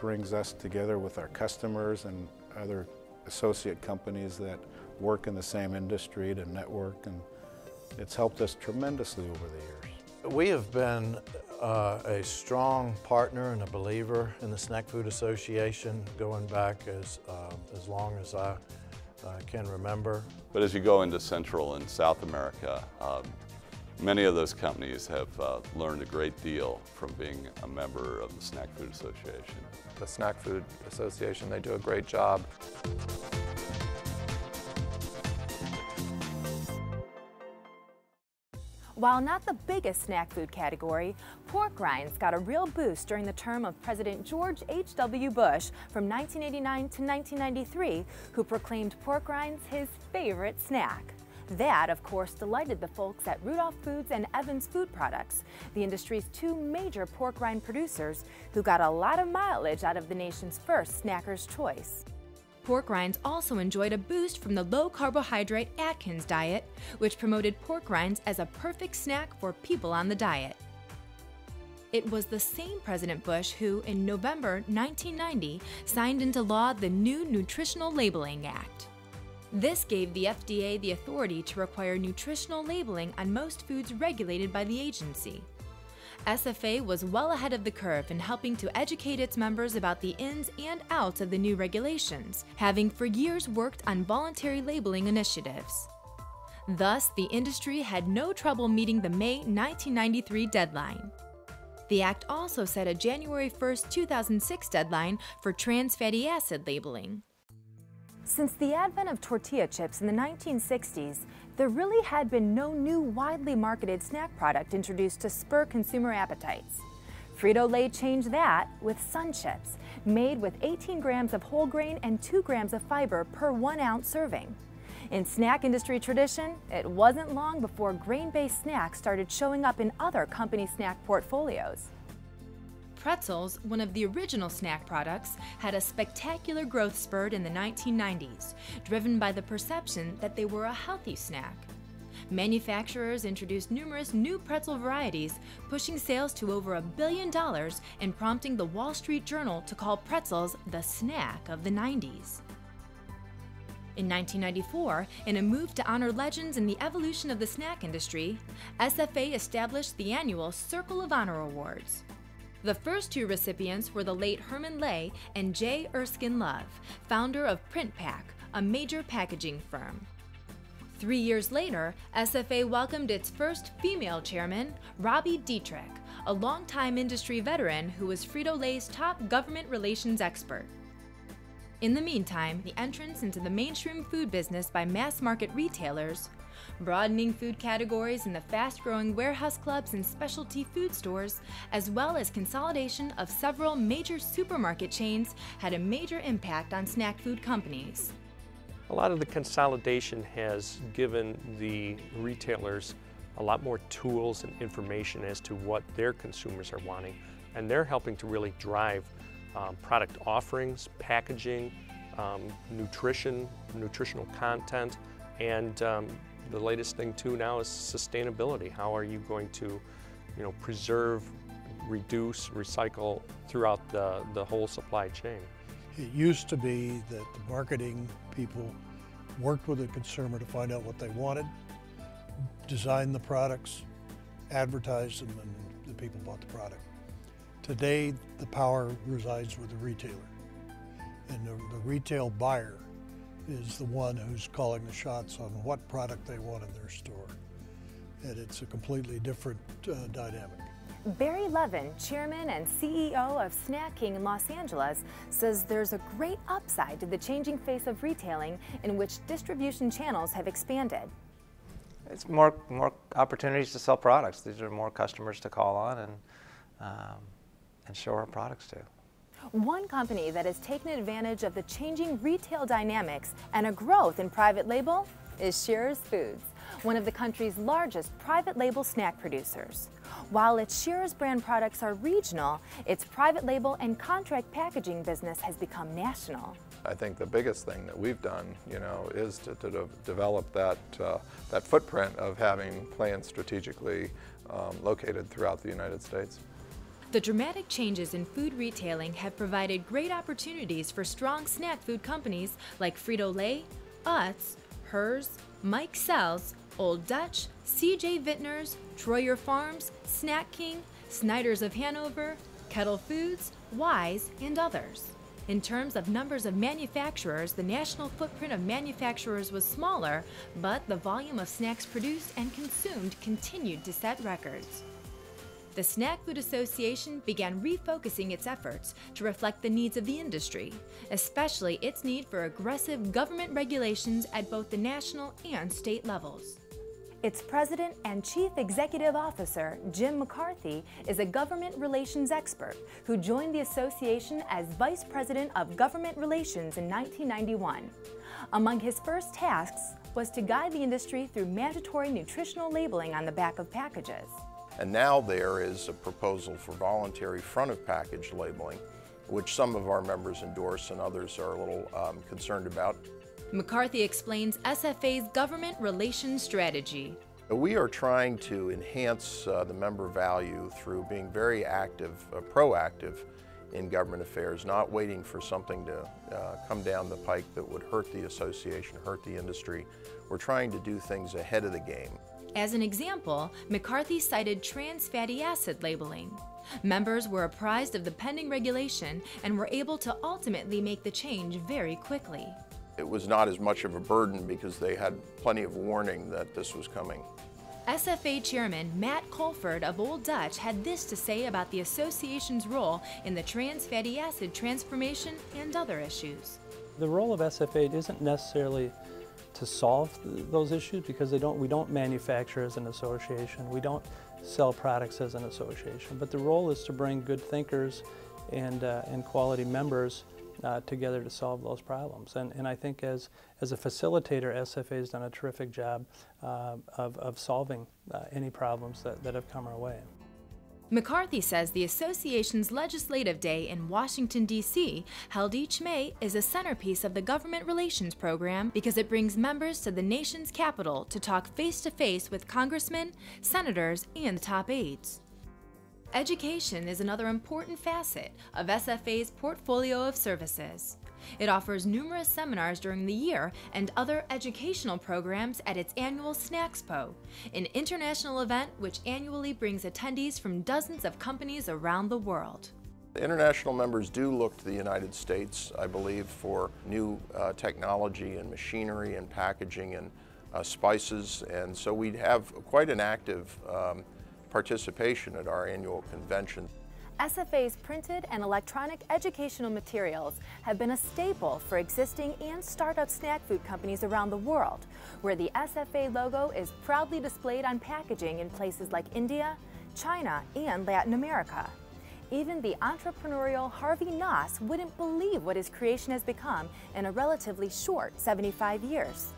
brings us together with our customers and other associate companies that work in the same industry to network, and it's helped us tremendously over the years. We have been a strong partner and a believer in the Snack Food Association going back as long as I can remember. But as you go into Central and South America, many of those companies have learned a great deal from being a member of the Snack Food Association. The Snack Food Association, they do a great job. While not the biggest snack food category, pork rinds got a real boost during the term of President George H.W. Bush from 1989 to 1993, who proclaimed pork rinds his favorite snack. That, of course, delighted the folks at Rudolph Foods and Evans Food Products, the industry's two major pork rind producers, who got a lot of mileage out of the nation's first snacker's choice. Pork rinds also enjoyed a boost from the low-carbohydrate Atkins diet, which promoted pork rinds as a perfect snack for people on the diet. It was the same President Bush who, in November 1990, signed into law the new Nutritional Labeling Act. This gave the FDA the authority to require nutritional labeling on most foods regulated by the agency. SFA was well ahead of the curve in helping to educate its members about the ins and outs of the new regulations, having for years worked on voluntary labeling initiatives. Thus, the industry had no trouble meeting the May 1993 deadline. The Act also set a January 1, 2006 deadline for trans fatty acid labeling. Since the advent of tortilla chips in the 1960s, there really had been no new widely marketed snack product introduced to spur consumer appetites. Frito-Lay changed that with Sun Chips, made with 18 grams of whole grain and 2 grams of fiber per 1 ounce serving. In snack industry tradition, it wasn't long before grain-based snacks started showing up in other company snack portfolios. Pretzels, one of the original snack products, had a spectacular growth spurt in the 1990s, driven by the perception that they were a healthy snack. Manufacturers introduced numerous new pretzel varieties, pushing sales to over $1 billion and prompting the Wall Street Journal to call pretzels the snack of the 90s. In 1994, in a move to honor legends in the evolution of the snack industry, SFA established the annual Circle of Honor Awards. The first two recipients were the late Herman Lay and J. Erskine Love, founder of PrintPack, a major packaging firm. 3 years later, SFA welcomed its first female chairman, Robbie Dietrich, a longtime industry veteran who was Frito-Lay's top government relations expert. In the meantime, the entrance into the mainstream food business by mass-market retailers, broadening food categories in the fast-growing warehouse clubs and specialty food stores, as well as consolidation of several major supermarket chains, had a major impact on snack food companies. A lot of the consolidation has given the retailers a lot more tools and information as to what their consumers are wanting, and they're helping to really drive product offerings, packaging, nutritional content, and the latest thing too now is sustainability. How are you going to, preserve, reduce, recycle throughout the whole supply chain? It used to be that the marketing people worked with the consumer to find out what they wanted, designed the products, advertised them, and the people bought the product. Today, the power resides with the retailer, and the retail buyer is the one who's calling the shots on what product they want in their store. And it's a completely different dynamic. Barry Levin, chairman and CEO of Snack King in Los Angeles, says there's a great upside to the changing face of retailing in which distribution channels have expanded. It's more opportunities to sell products. These are more customers to call on and show our products to. One company that has taken advantage of the changing retail dynamics and a growth in private label is Shearer's Foods, one of the country's largest private label snack producers. While its Shearer's brand products are regional, its private label and contract packaging business has become national. I think the biggest thing that we've done, is to develop that footprint of having plants strategically located throughout the United States. The dramatic changes in food retailing have provided great opportunities for strong snack food companies like Frito-Lay, Utz, Hers, Mike Sells, Old Dutch, C.J. Vintners, Troyer Farms, Snack King, Snyder's of Hanover, Kettle Foods, Wise, and others. In terms of numbers of manufacturers, the national footprint of manufacturers was smaller, but the volume of snacks produced and consumed continued to set records. The Snack Food Association began refocusing its efforts to reflect the needs of the industry, especially its need for aggressive government regulations at both the national and state levels. Its president and chief executive officer, Jim McCarthy, is a government relations expert who joined the association as vice president of government relations in 1991. Among his first tasks was to guide the industry through mandatory nutritional labeling on the back of packages. And now there is a proposal for voluntary front-of-package labeling, which some of our members endorse and others are a little concerned about. McCarthy explains SFA's government relations strategy. We are trying to enhance the member value through being very active, proactive in government affairs, not waiting for something to come down the pike that would hurt the association, hurt the industry. We're trying to do things ahead of the game. As an example, McCarthy cited trans fatty acid labeling. Members were apprised of the pending regulation and were able to ultimately make the change very quickly. It was not as much of a burden because they had plenty of warning that this was coming. SFA Chairman Matt Colford of Old Dutch had this to say about the association's role in the trans fatty acid transformation and other issues. The role of SFA isn't necessarily to solve those issues because we don't manufacture as an association, we don't sell products as an association, but the role is to bring good thinkers and quality members together to solve those problems. And I think as a facilitator, SFA has done a terrific job of solving any problems that have come our way. McCarthy says the association's legislative day in Washington, D.C., held each May, is a centerpiece of the government relations program because it brings members to the nation's capital to talk face-to-face with congressmen, senators, and top aides. Education is another important facet of SFA's portfolio of services. It offers numerous seminars during the year and other educational programs at its annual Snackspo, an international event which annually brings attendees from dozens of companies around the world. International members do look to the United States, I believe, for new technology and machinery and packaging and spices, and so we have quite an active participation at our annual convention. SFA's printed and electronic educational materials have been a staple for existing and startup snack food companies around the world, where the SFA logo is proudly displayed on packaging in places like India, China, and Latin America. Even the entrepreneurial Harvey Noss wouldn't believe what his creation has become in a relatively short 75 years.